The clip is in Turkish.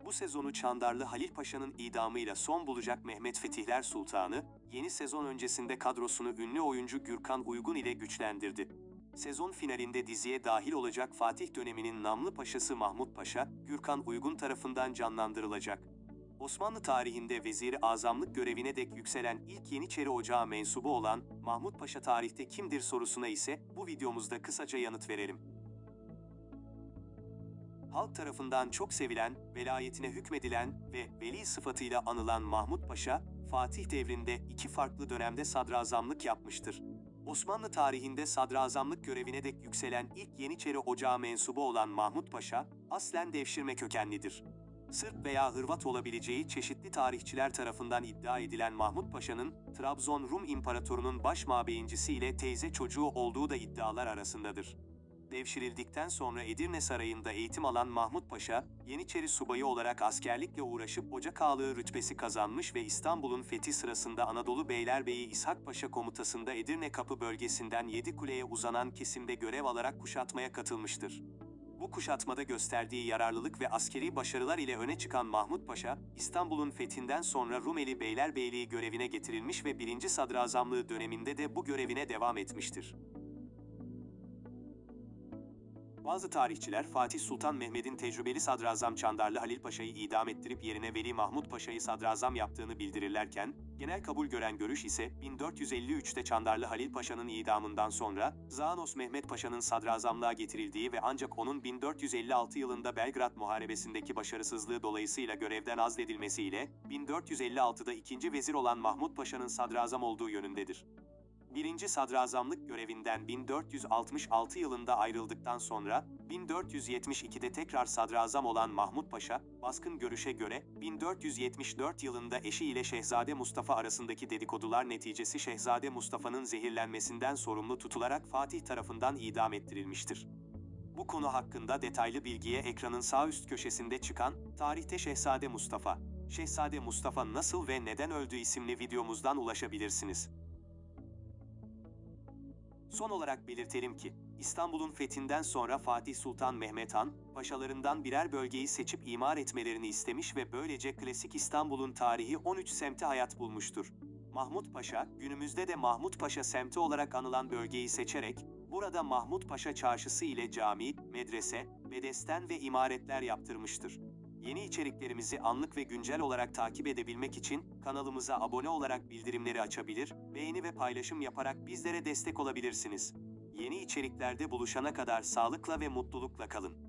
Bu sezonu Çandarlı Halil Paşa'nın idamıyla son bulacak Mehmet Fetihler Sultanı, yeni sezon öncesinde kadrosunu ünlü oyuncu Gürkan Uygun ile güçlendirdi. Sezon finalinde diziye dahil olacak Fatih döneminin namlı paşası Mahmut Paşa, Gürkan Uygun tarafından canlandırılacak. Osmanlı tarihinde Vezir-i Azamlık görevine dek yükselen ilk Yeniçeri Ocağı mensubu olan Mahmut Paşa tarihte kimdir sorusuna ise bu videomuzda kısaca yanıt verelim. Halk tarafından çok sevilen, velayetine hükmedilen ve veli sıfatıyla anılan Mahmut Paşa, Fatih devrinde iki farklı dönemde sadrazamlık yapmıştır. Osmanlı tarihinde sadrazamlık görevine dek yükselen ilk Yeniçeri Ocağı mensubu olan Mahmut Paşa, aslen devşirme kökenlidir. Sırp veya Hırvat olabileceği çeşitli tarihçiler tarafından iddia edilen Mahmut Paşa'nın, Trabzon Rum İmparatorunun başmabeyincisi ile teyze çocuğu olduğu da iddialar arasındadır. Devşirildikten sonra Edirne Sarayı'nda eğitim alan Mahmut Paşa, Yeniçeri subayı olarak askerlikle uğraşıp Ocakağlığı rütbesi kazanmış ve İstanbul'un fethi sırasında Anadolu Beylerbeyi İshak Paşa komutasında Edirne Kapı bölgesinden Yedikule'ye uzanan kesimde görev alarak kuşatmaya katılmıştır. Bu kuşatmada gösterdiği yararlılık ve askeri başarılar ile öne çıkan Mahmut Paşa, İstanbul'un fethinden sonra Rumeli Beylerbeyliği görevine getirilmiş ve 1. Sadrazamlığı döneminde de bu görevine devam etmiştir. Bazı tarihçiler Fatih Sultan Mehmet'in tecrübeli sadrazam Çandarlı Halil Paşa'yı idam ettirip yerine Veli Mahmud Paşa'yı sadrazam yaptığını bildirirlerken, genel kabul gören görüş ise 1453'te Çandarlı Halil Paşa'nın idamından sonra Zağnos Mehmet Paşa'nın sadrazamlığa getirildiği ve ancak onun 1456 yılında Belgrad Muharebesi'ndeki başarısızlığı dolayısıyla görevden azledilmesiyle 1456'da ikinci vezir olan Mahmud Paşa'nın sadrazam olduğu yönündedir. 1. Sadrazamlık görevinden 1466 yılında ayrıldıktan sonra, 1472'de tekrar sadrazam olan Mahmut Paşa, baskın görüşe göre, 1474 yılında eşi ile Şehzade Mustafa arasındaki dedikodular neticesi Şehzade Mustafa'nın zehirlenmesinden sorumlu tutularak Fatih tarafından idam ettirilmiştir. Bu konu hakkında detaylı bilgiye ekranın sağ üst köşesinde çıkan "Tarihte Şehzade Mustafa, Şehzade Mustafa nasıl ve neden öldü?" isimli videomuzdan ulaşabilirsiniz. Son olarak belirtelim ki, İstanbul'un fethinden sonra Fatih Sultan Mehmet Han, paşalarından birer bölgeyi seçip imar etmelerini istemiş ve böylece klasik İstanbul'un tarihi 13 semti hayat bulmuştur. Mahmut Paşa, günümüzde de Mahmut Paşa semti olarak anılan bölgeyi seçerek, burada Mahmut Paşa Çarşısı ile cami, medrese, bedesten ve imaretler yaptırmıştır. Yeni içeriklerimizi anlık ve güncel olarak takip edebilmek için kanalımıza abone olarak bildirimleri açabilir, beğeni ve paylaşım yaparak bizlere destek olabilirsiniz. Yeni içeriklerde buluşana kadar sağlıkla ve mutlulukla kalın.